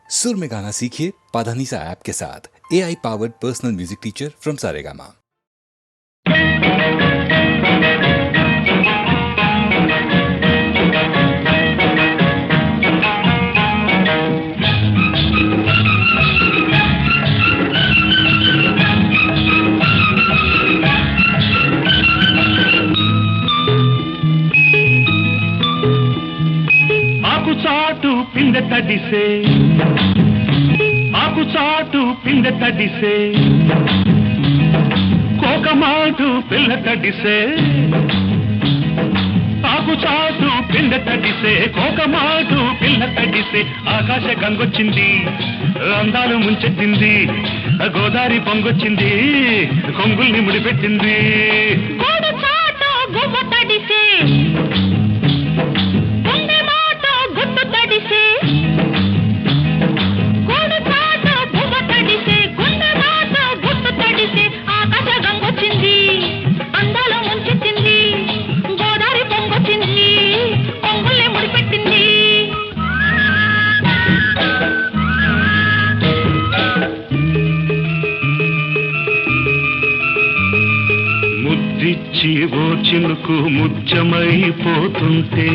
सुर में गाना सीखिए पाधानीसा ऐप के साथ। AI powered personal music teacher from Saregama. చాటు పిందె తడిసే ఆకు చాటు పిందె తడిసే కోకమాటు పిల్ల తడిసే ఆకు చాటు పిందె తడిసే కోకమాటు పిల్ల తడిసే ఆకాశ గంగొచ్చింది అందాలు ముంచెత్తింది గోదావరి పొంగొచ్చింది కొంగుల్ని ముడిపెట్టింది కోడు చాటు గువ్వ తడిసే ఓ చినుకు ముచ్చమైపోతుంటే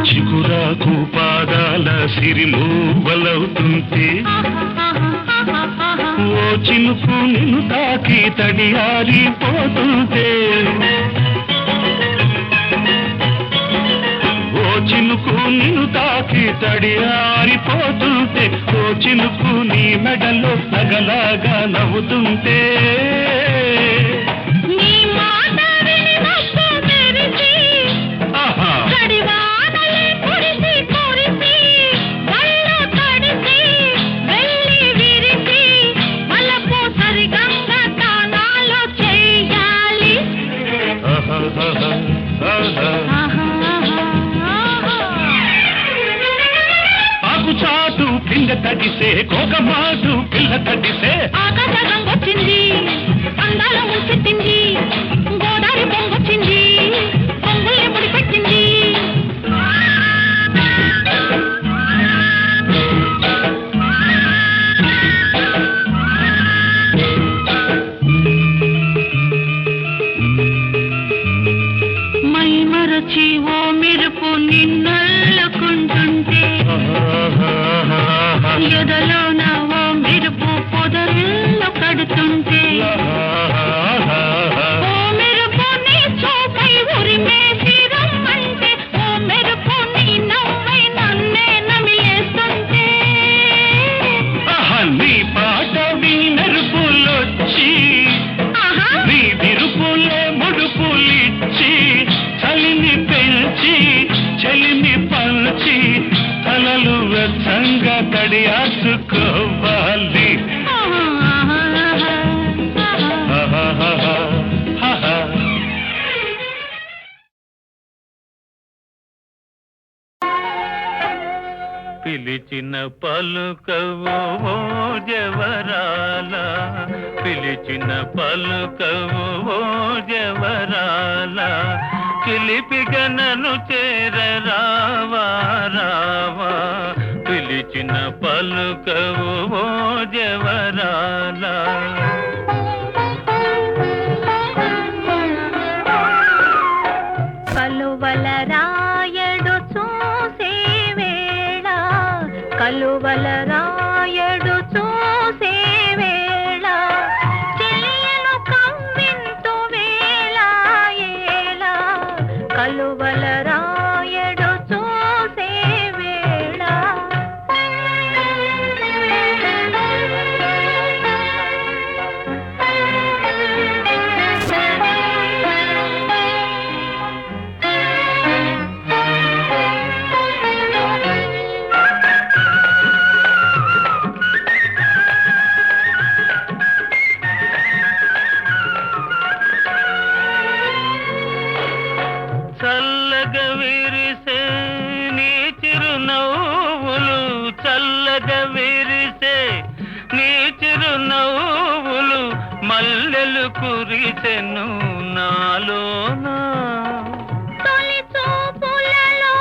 చిగురాకు పాదాల సిరిమూవలవుతుంటే ఓ చినుకు నిన్ను తాకి తడియారిపోతుంటే ఓ చినుకు నిన్ను తాకి తడియారిపోతుంటే ఓ చినుకు నీ మెడలో నగలాగా నవ్వుతుంటే చాటు పిండ తడిసే కోకమాటు పిల్ల తడిసే ఆకాశ గంగొచ్చింది అందాల ముంచెత్తింది గోదావరి పొంగొచ్చింది పొంగుల్ని ముడిపెట్టింది మై మరచి ఓ మెరుపు నిన్నల్లుకుంటుంటే ఎదలో ఓ మెరుపు పొదరిల్లు కడుతుంటే ఓ మెరుపు నీ చూపై ఉరిమేసి రమ్మంటే ఓ మెరుపు నీ నవ్వై నన్నే నమిలేస్తుంటే నీ పాట నీ మెరుపులొచ్చి నీ విరుపులే ముడుపులిచ్చి చలిని పెంచి చలిని పంచి తలలు వెచ్చంగా తడియాసుకోవాలి పిలిచిన పలుకవు ఓ జవరాల పిలిచిన పలుకవు ఓ జవరాల చిలిపిగనను చేరరావా రావా పిలిచిన పలుకవు ఓ జవరాల కలువల రాయడు చూసే వేళ కలువల రాయడు చూసే వేళ చెలియను కవ్వింతు వేళ ఏళ కలువల రాయడు చూసే వేళ చల్లగా విరిసే నీ చిరునవ్వులు చల్లగా విరిసే నీ చిరునవ్వులు మల్లెలు కురిసెను నాలోనా తొలి చూపులలో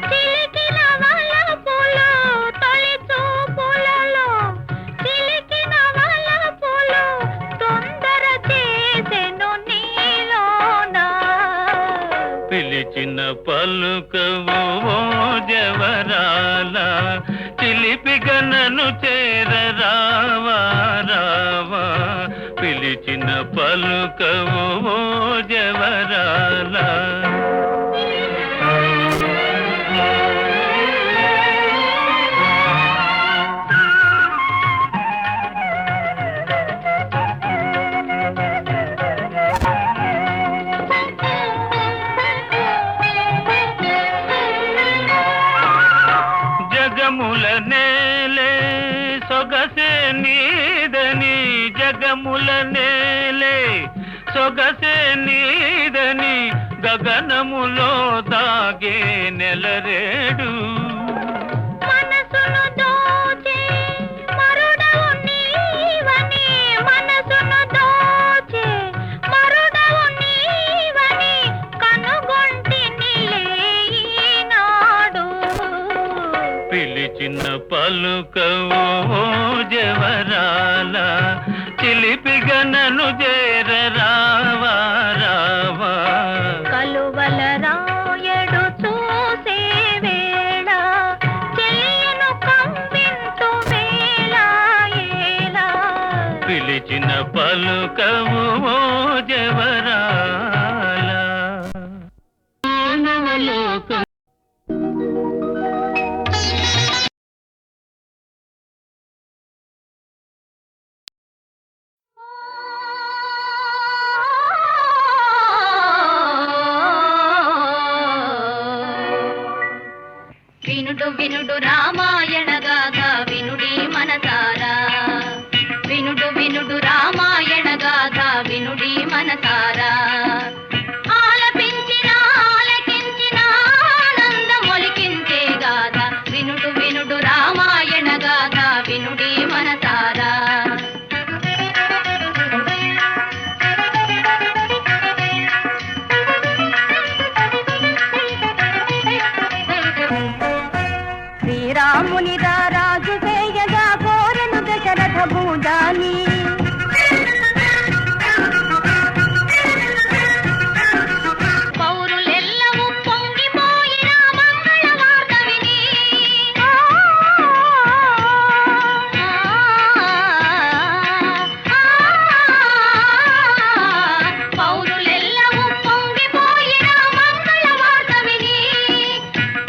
చిలికిన వలపులు పిలిచిన పలుకవు ఓ జవరాల చిలిపిగా నన్ను చేర రావా రావా పిలిచిన పలుకవు ఓ జవరాల జగముల నేలే సొగసే నీదని జగముల నేలే సొగసే నీదని గగనములో దాగే నెలరేడు మనసును దోచే మరుడవు నీవని మనసును దోచే మరుడవు నీవని కనుగొంటినిలే ఈనాడు పిలిచిన పలుకవు ఓ జవరాల చిలిపిగా నన్ను చేర రావా రావా కలువల రాయడు చూసే వేళ చెలియను కవ్వింతు వేళ ఏలా పిలిచిన పలుకవు ఓ జవరాల వినుడు వినుడు రామాయణ గాథ వినుడి మనసారా వినుడు వినుడు రామాయణ గాథ వినుడి మనసారా ఆలపించిన ఆలకించిన ఆనందమొలికించే గాథ వినుడు వినుడు రామాయణ గాథ వినుడి మనసారా శ్రీరాముని రాజు చేయగా కోరను దశరథ భూజాని పౌరులెల్లవూ పొంగిపోయిన మంగళ వార్త విని పౌరులెల్లవూ పొంగిపోయిన మంగళ వార్త విని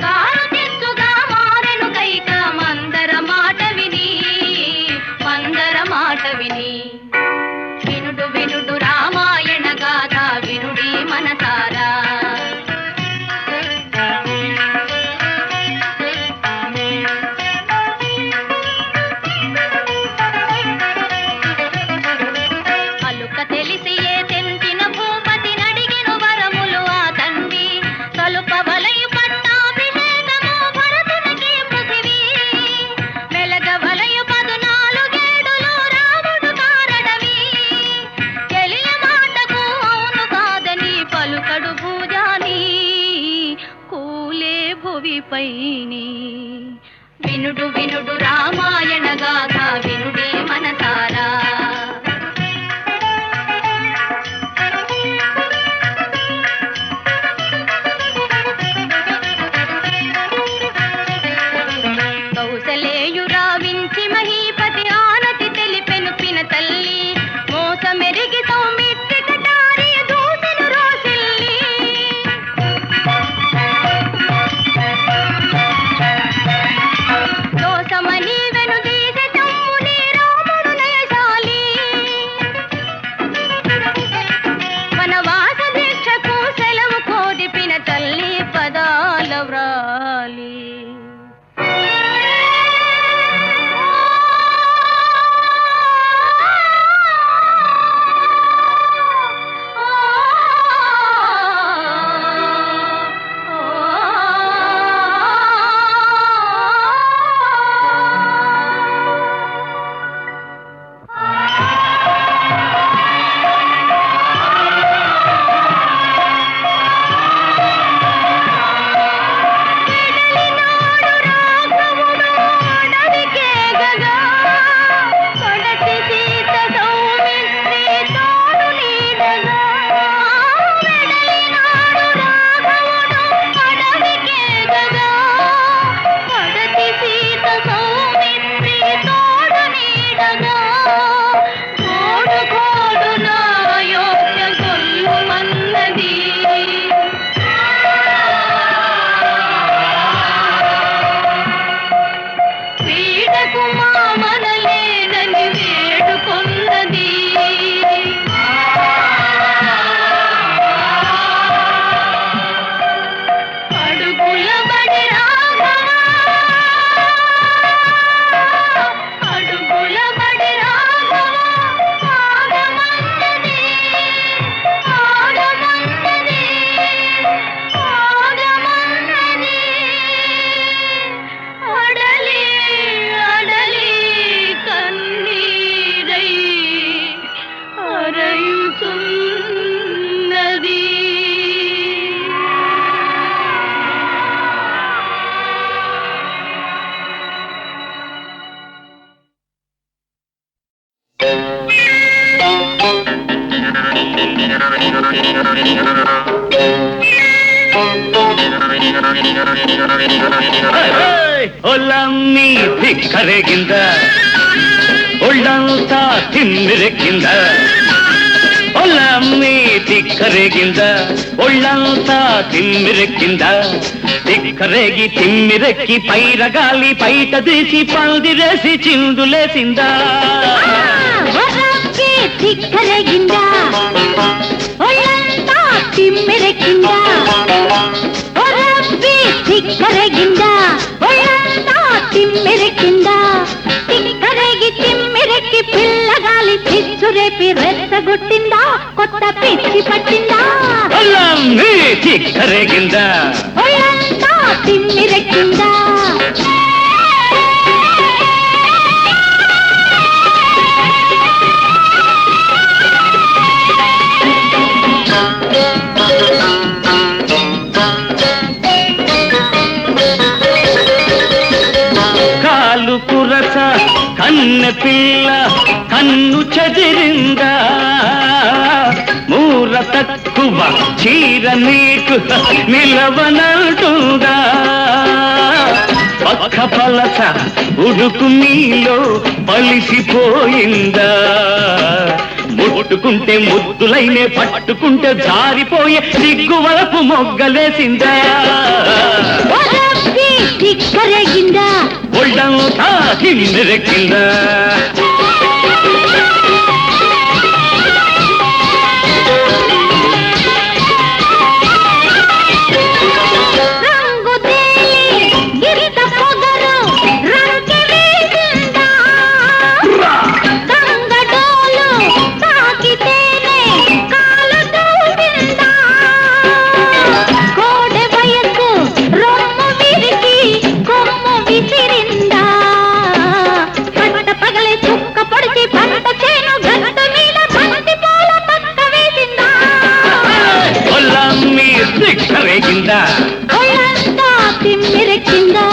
కారు తెచ్చుగా మారెను కైక మందర మాట విని వినుడు వినుడు రామాయణ గాథ వినుడి మనసారా అలుక తెలిసి ఏ తెంచిన భూపతి నడిగిన వరములు ఆ తండ్రి కలుప వలయు పట్టాభిషేకము భరతునికి పృథివీ మెలగ వలయు 14 ఏడులో రాముడు కారడవి చెలియ మాటకు అవును కాదని పలుకడు భూజాని కూలే భువిపైని వినుడు వినుడు రామాయణ గాథ వినుడి మనసారా కౌసలేయు రావించి మహీపతి ఆనతి తెలిపెను పిన తల్లి మోసమెరిగి సౌమిత్రి కటారి దూసెను రోసిల్లి దోసమని వెనుదీసె చమ్ముని రాముడు నయశాలి వనవాస దీక్షకు సెలవు కోదిపిన తల్లి పదాల వ్రాలి ಒಲಮ್ಮಿ ಧಿಕ್ಕರೆಗಿಂದ ಒಳ್ಳಂತ ತಿಮ್ಮಿರಕ್ಕಿಂದ ಒಲಮ್ಮಿ ಧಿಕ್ಕರೆಗಿಂದ ಒಳ್ಳಂತ ತಿಮ್ಮಿರಕ್ಕಿಂದ ధిక్కరేగి తిమ్మిరెక్కి పైరగాలి బయట తీసి పందిరేసి చిందులేసిందా ధిక్కరేగిందా ఒళ్ళంతా తిమ్మిరెక్కిందా ధిక్కరేగిందా ఒళ్ళంతా తిమ్మిరెక్కిందా ధిక్కరేగి తిమ్మిరెక్కి పిల్లగాలి చిచ్చురేపి రెచ్చగొట్టిందా కొత్త పిచ్చి పట్టిందా ఒళ్ళమ్మి ధిక్కరేగిందా ఒళ్ళంతా తిమ్మిరెక్కిందా కాలు కురస కన్నె పిల్ల కన్ను చెదిరిందా మూర తక్కువ చీర నీకు నిలవనంటుందా పక్క పలస ఉడుకు నీలో పలిసిపోయిందా ముట్టుకుంటే ముద్దులైనే పట్టుకుంటే జారిపోయే సిగ్గువలపు మొగ్గలేసిందా ధిక్కరేగిందా ఒళ్ళంతా తిమ్మిరెక్కిందా ధిక్కరేగిందా ఒళ్ళంతా తిమ్మిరెక్కిందా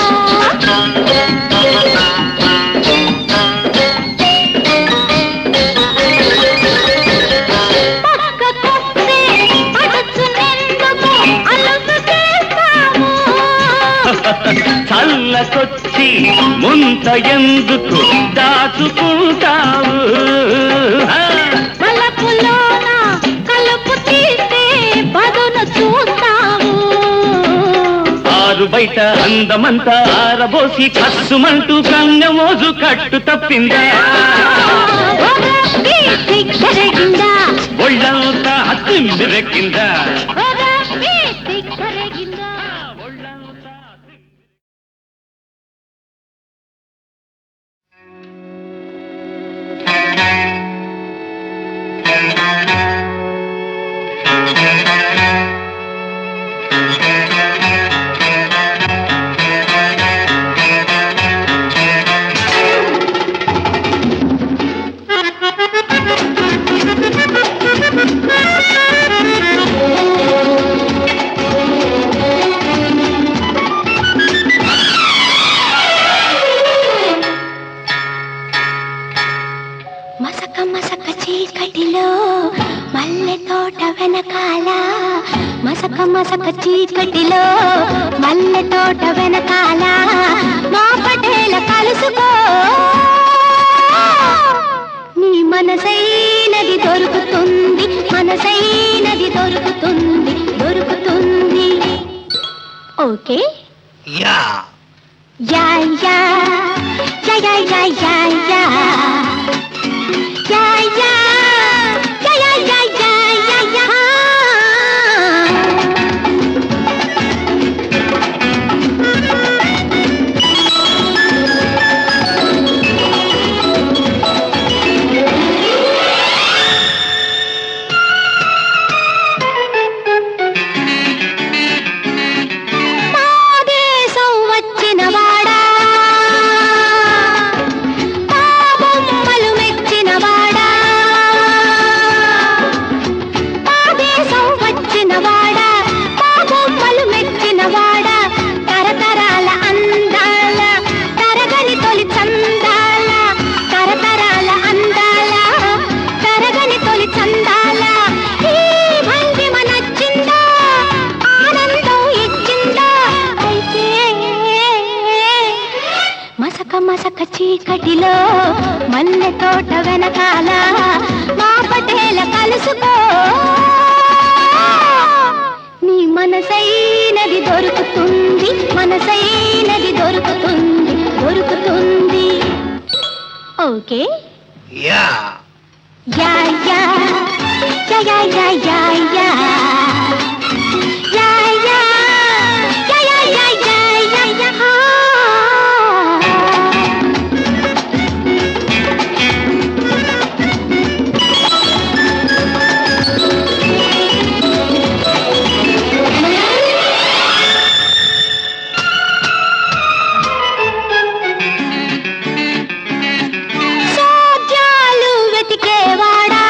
పక్కకొస్తే పడుచునెందుకు అలుసు చేస్తాము చల్లకొచ్చి ముంత ఎందుకు దాచుకుంటావు వలపులోన కలుపు తీస్తే పదును చూస్తావు ఆరు బయట అందమంతా ఆరబోసి కస్సుమంటూ కంగమోజు కట్టు తప్పిందా ధిక్కరేగిందా ఒళ్ళంతా తిమ్మిరెక్కిందా ధిక్కరేగిందా మసక మసక చీకటిలో మల్లె తోట వెనకాల మసక మసక చీకటిలో మల్లె తోట వెనకాల మా పటేల కలుసుకో నీ మనసైనది దొరుకుతుంది మనసైనది దొరుకుతుంది దొరుకుతుంది ఓకే యా యా యా యా యా యా యా యా యా యా యా యా యా యా యా మా దేశం వచ్చిన వాడా మా మసక చీకటిలో మల్లె తోట వెనకాల మా పటేల కలుసుకో నీ మనసైనది దొరుకుతుంది మనసైనది దొరుకుతుంది దొరుకుతుంది ఓకే యా యా యా యా యా యా యా యా యా యా యా యా యా యా యా సోద్యాలు వెతికేవాడా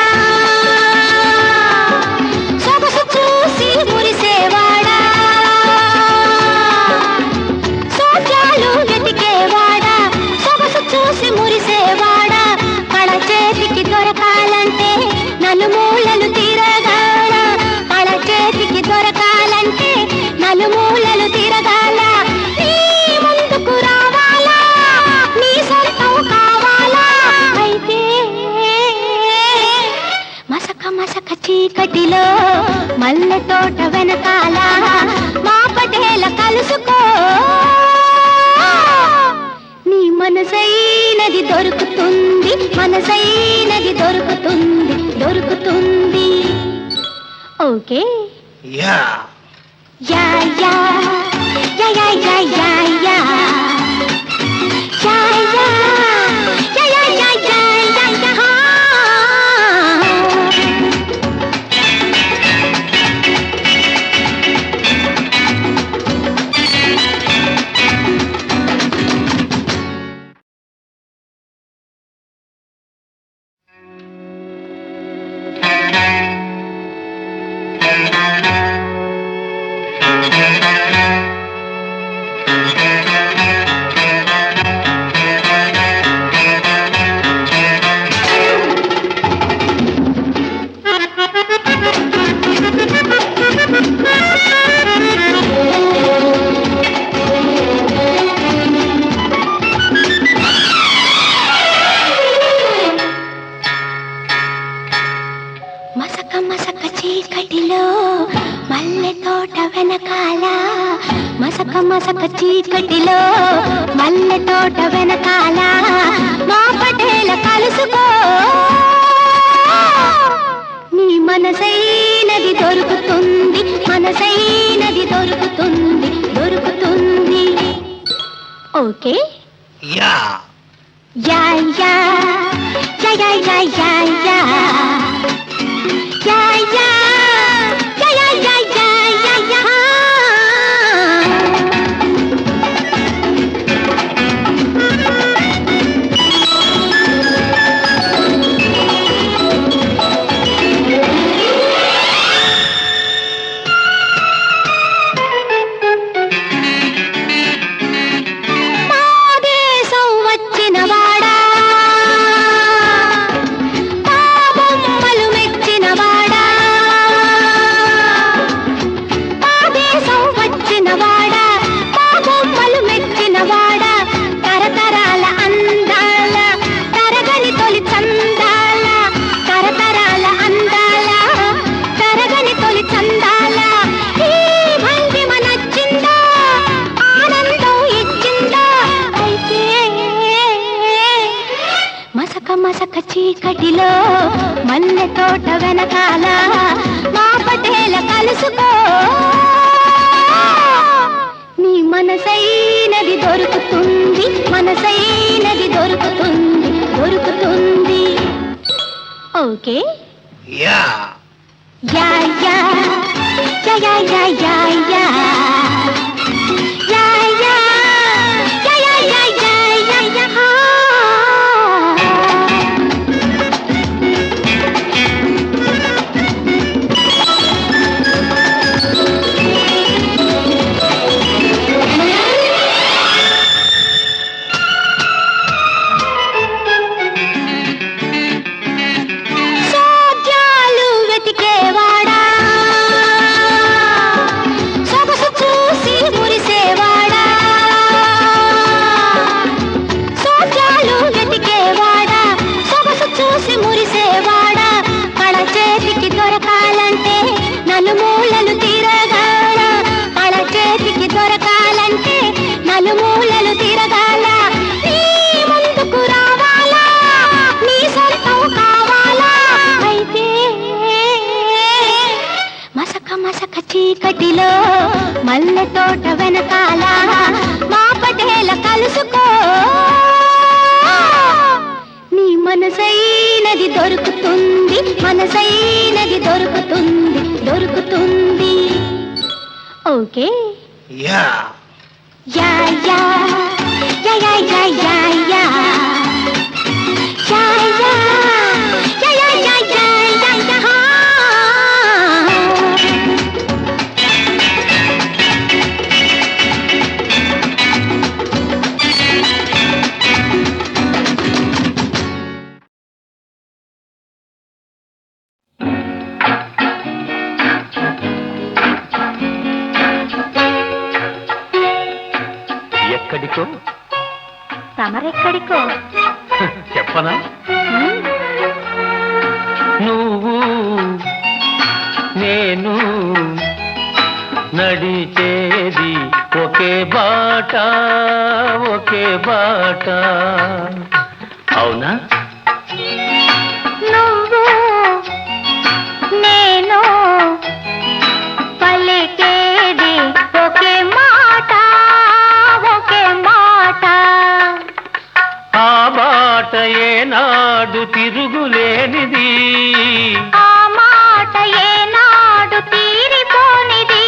సొగసు చూసి మురిసేవాడా సోద్యాలు వెతికేవాడా సొగసు చూసి మురిసేవాడా కళ చేతికి దొరకాలంటే నలుమూలలు తిరగాల కళ చేతికి దొరకాలంటే నలుమూలలు తిరగాల నీ ముందుకు రావాలా నీ సొంతం కావాలా అయితే మసక మసక చీకటిలో మల్లె తోట వెనకాల మా పటేల కలుసుకో నీ మనసైనది దొరుకుతుంది మనసైనది దొరుకుతుంది దొరుకుతుంది ఓకే యా యా యా యా యా యా యా యా యా యా యా యా యా యా యా యా మసక మసక చీకటిలో మల్లె తోట వెనకాల మసక మసక చీకటిలో మల్లె తోట వెనకాల మా పటేల కలుసుకో నీ మనసైనది దొరుకుతుంది మనసైనది దొరుకుతుంది దొరుకుతుంది ఓకే యా యా యా యా యా యా యా యా యా యా యా యా యా యా యా యా మా దేశం వచ్చిన వాడా మా బొమ్మలు మెచ్చిన వాడా మా దేశం వచ్చిన వాడా మా బొమ్మలు మెచ్చిన వాడా తరతరాల అందాల తరగని తొలి చందాల తరతరాల అందాల తరగని తొలి చందాల ఈ భంగిమ నచ్చిందా ఆనందం ఇచ్చిందా అయితే మసక మసక చీకటిలో మల్లె తోట వెనకాల మా పటేల కలుసుకో నీ మనసైనది దొరుకుతుంది మనసైనది దొరుకుతుంది దొరుకుతుంది ఓకే యా యా యా యా యా యా యా యా యా యా యా యా యా యా యా యా సోద్యాలు వెతికేవాడా సొగసు చూసి మనసైనది దొరుకుతుంది, మనసైనది దొరుకుతుంది, దొరుకుతుంది. ఓకే యా యా యా యా యా యా యా యా యా యా యా యా యా యా యా. ఎక్కడికో తమరెక్కడికో చెప్పనా? నువ్వు నేను నడిచేది ఒకే బాట, ఒకే బాట. అవునా? నువ్వు నేను పలికేది ఒకే మాట, ఒకే మాట. ఆ బాట ఏనాడు తిరుగులేనిది, ఆ మాట ఏనాడు తీరిపోనిది,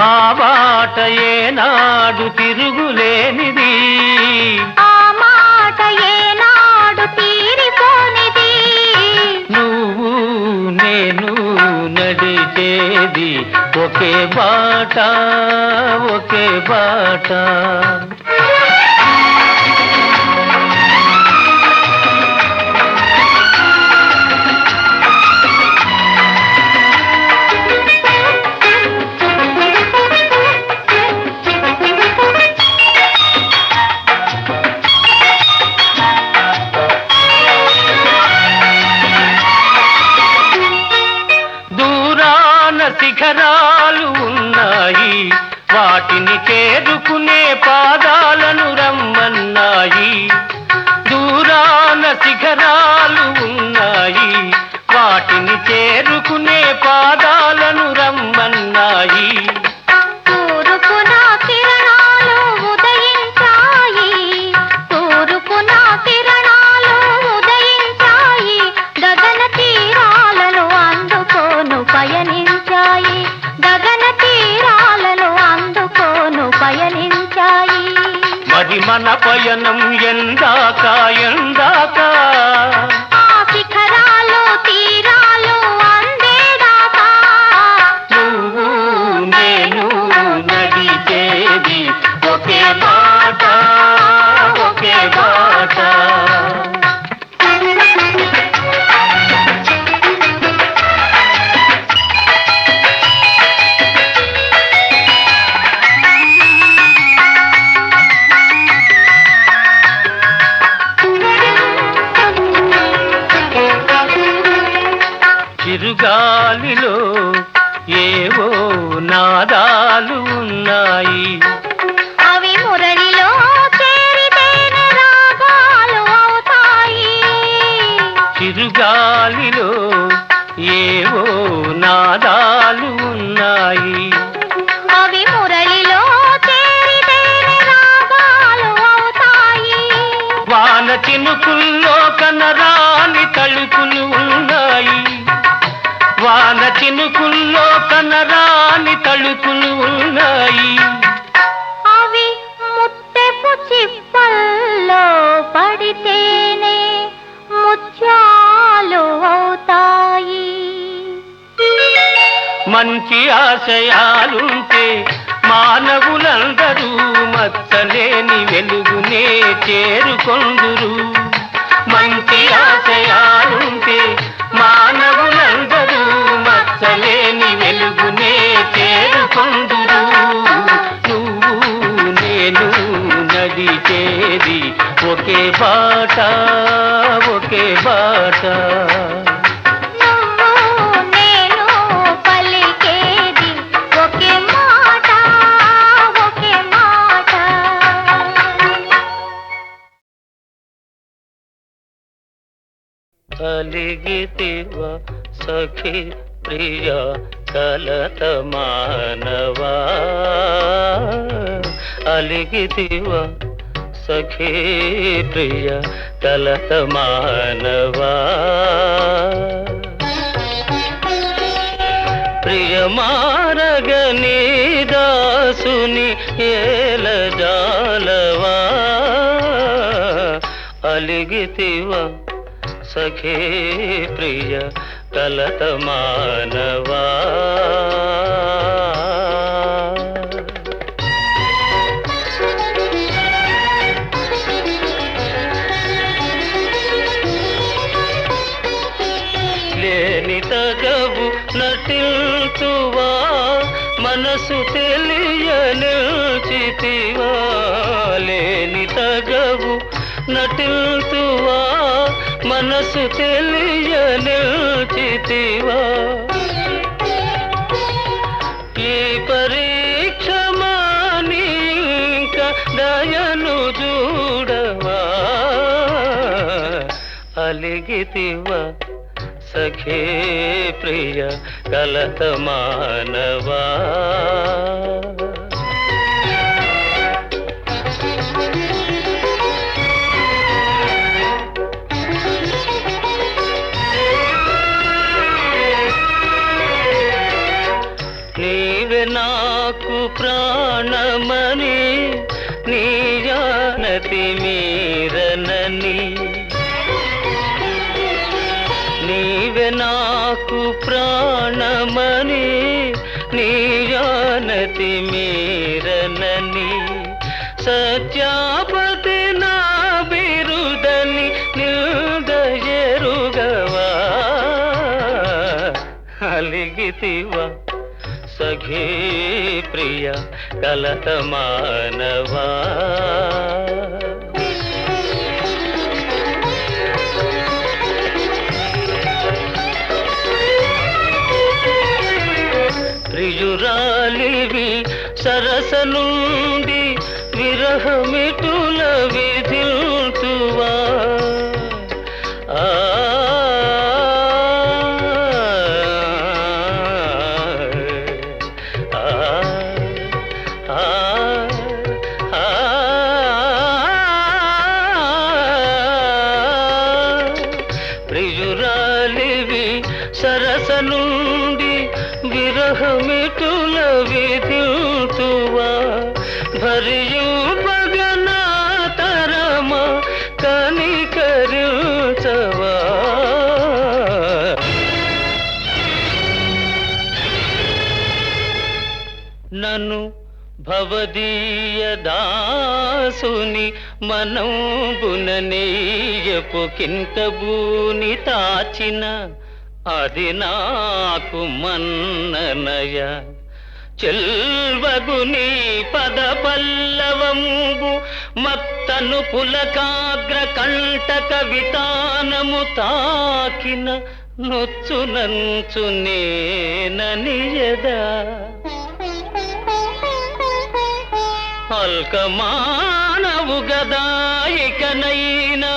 ఆ బాట ఏనాడు తిరుగులేనిది. ఆ మాట ఏనాడు తీరిపోనిది. నువ్వు నేను నడిచేది ఒకే బాట, ఒకే బాట. దూరాన శిఖరాలు ఉన్నాయి, వాటిని చేరుకునే పాదాలను రమ్మన్నాయి. దూరాన శిఖరాలు ఉన్నాయి, వాటిని చేరుకునే పాదాలను రమ్మన్నాయి. తూర్పున కిరణాలు ఉదయించాయి, తూర్పున కిరణాలు ఉదయించాయి, గగన తీరాలను అందుకోను పయనించాయి, గగన తీరాలను అందుకోను పయనించాయి. మరి మన పయనం ఎందాక, ఎందాక? ఆ శిఖరాలు తీరాలు అందేదాకా. నువ్వు నేను నడిచేది ఒకే బాట, ఒకే బాట. చిరుగాలిలో ఏవో నాదాలు ఉన్నాయి, అవి మురళిలో చేరితేనే రాగాలు అవుతాయి. చిరుగాలిలో ఏవో నాదాలు ఉన్నాయి. అవి మురళిలో చేరితేనే రాగాలు అవుతాయి. వాన చినుకుల్లో కనరాని తలుపులు ఉన్నాయి, వాన చినుకుల్లో కనరాని తలుపులు ఉన్నాయి. అవి ముత్తెపు చిప్పల్లో పడితేనే ముత్యాలు అవుతాయి. మంచి ఆశయాలుంటే మానవులందరూ మచ్చలేని వెలుగునే చేరుకొందురు. మంచి ఆశయాలుంటే మానవులందరూ మచ్చలేని వెలుగునే చేరుకొందురు. నువ్వు నేను నడిచేది ఒకే బాట, ఒకే బాట. నువ్వు నేను పలికేది ఒకే మాట, ఒకే మాట. అలిగితివ సఖి ప్రియ కలత మానవా, అలిగితివ సఖీ ప్రియ కలత మానవా ప్రియ మారగని దాసుని ఏల జాలవా అలిగితివా సఖీ ప్రియ కలత మానవా లేని తగవు నటిల్తువా మనసు తెలియ నిల్చితివా లేని తగవు నటిల్తువా మనసు తెలియ నిల్చితివా ఈ పరీక్ష మానింక దయను చూడవా అలిగితివా సఖీ ప్రియ కలత మానవా నీవే నాకు ప్రాణమని నీ జానతి మీరనని నీవే నాకు ప్రాణమని నీ జానతి మీరనని సత్యాపతి నా బిరుదని నిల్దయరుగవా అలిగితివా సఖీ ప్రియ కలత మానవా ప్రియురాలివి సరస నుండి విరహమిటుల విధిల్తువా ప్రియురాలివి సరస నుండి విరహమిటుల విధిల్తువా భరియు పగనా తరమ కనికరించవా నన్ను భవదీయ దాసుని మనంబుననీయపు కింకబూని తాచిన అది నాకు మన్ననయ చెల్వగుని పద పల్లవంబు మత్తను పులకాగ్ర కంటక వితానము తాకిన నొచ్చునంచు నేననియదా అల్కమానవు గదాయికనైనా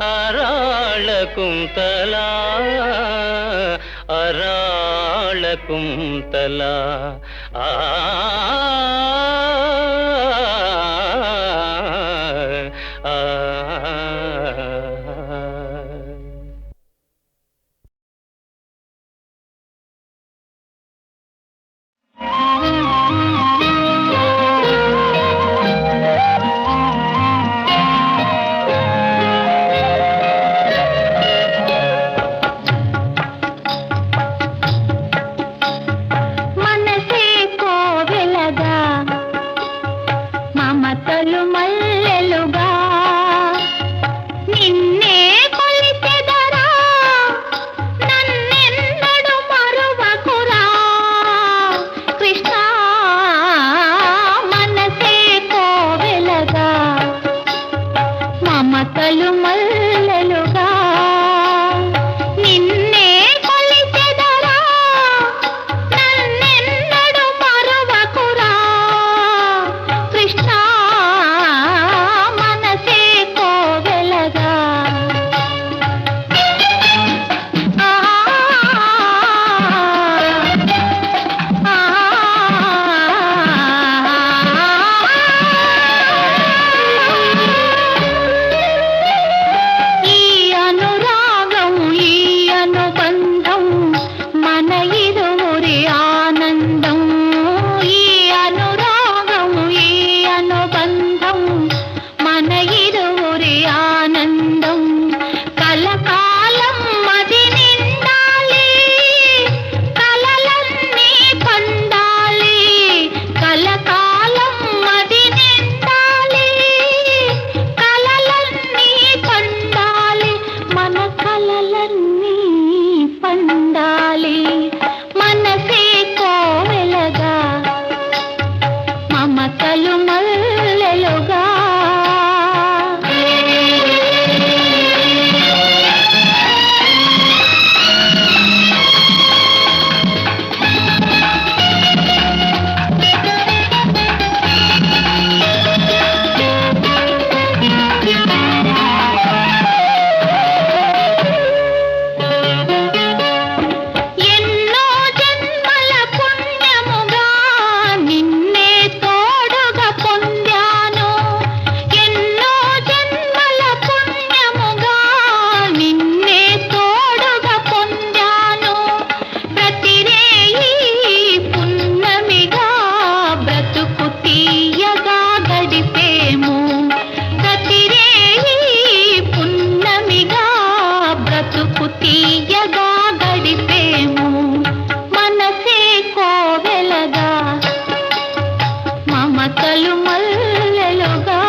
అరాళ కుంతలా అరాళ కుంతలా ఆ బతుకు తీయగా గడిపేము మనసే కోవెలగా మమతలు మల్లెలుగా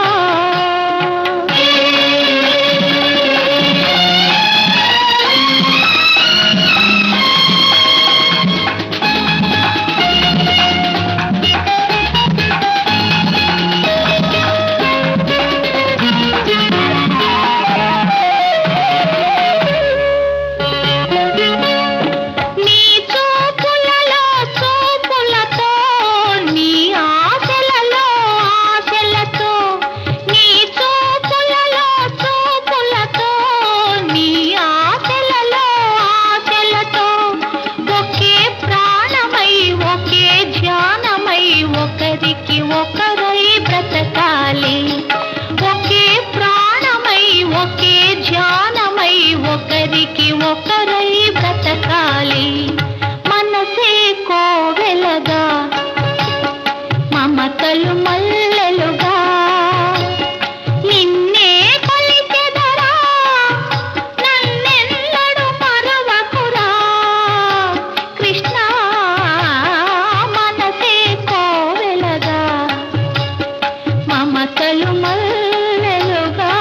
ఒకరికి ఒకరై బ్రతకాలి ఒకే ప్రాణమై ఒకే ధ్యానమై ఒకరికి ఒకరై బ్రతకాలి మనసే కోవెలగా మమతలు మల్లెలుగా నిన్నే కొలిచెదరా నన్నెన్నడు మరవకురా కృష్ణ మమతలు మల్లెలుగా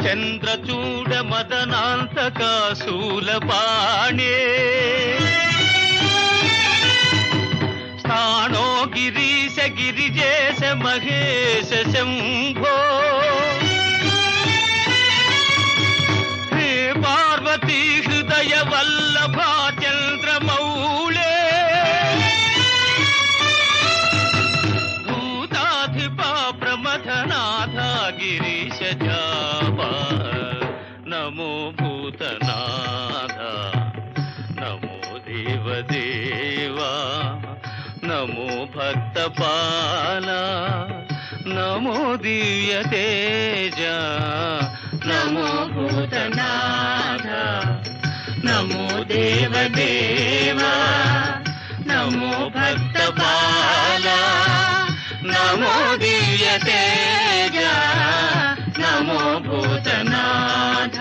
చంద్రచూడ మదనాంతక శూలపాణే స్థానో గిరీశ గిరిజేశ మహేశ శంభో హే పార్వతీ హృదయ వల్లభా చంద్రమౌళే భూతాధిపా ప్రమథనాథ గిరీశ జాపా నమో భూతనాథ నమో దేవదేవా నమో భక్తపాల నమో దివ్య తేజ నమో భూతనాథ నమో దేవదేవా నమో భక్తపాల నమో దివ్య తేజ నమో భూతనాథ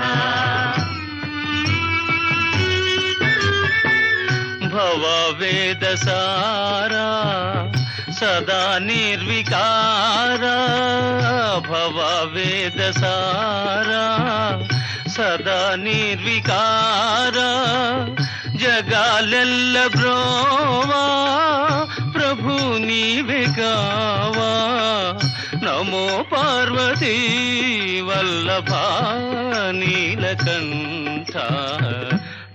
భవ వేద సారా సదా నిర్వికారా భవ వేద సారా సదా నిర్వికారా జగాలెల్ల బ్రోవా ప్రభు నీవే కావా నమో పార్వతీ వల్లభా నీలకంఠ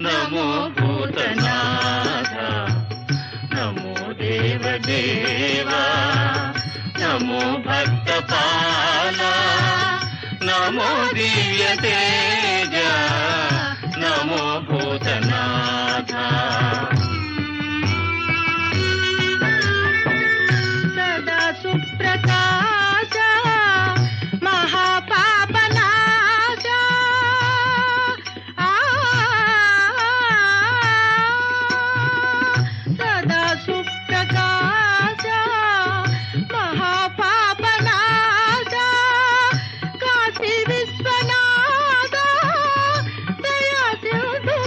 నమో భూతనాథ నమో దేవదేవా నమో భక్తపాల నమో దివ్య తేజ నమో భూతనాథ సదా సుప్రకాశ మహాపాపనాశ సదా సుప్రకాశ మహాపాపనాశ కాశీ విశ్వనాథ దయా సింధు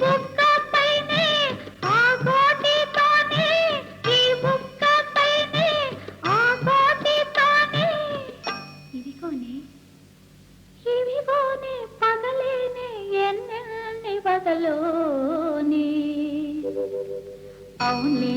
బుక్కపైనే ఆ గోటితోనే ఈ బుక్కపైనే ఆ గోటితోనే ఇవిగోనే పగలేనే ఎన్నెన్ని బదలోని అవునే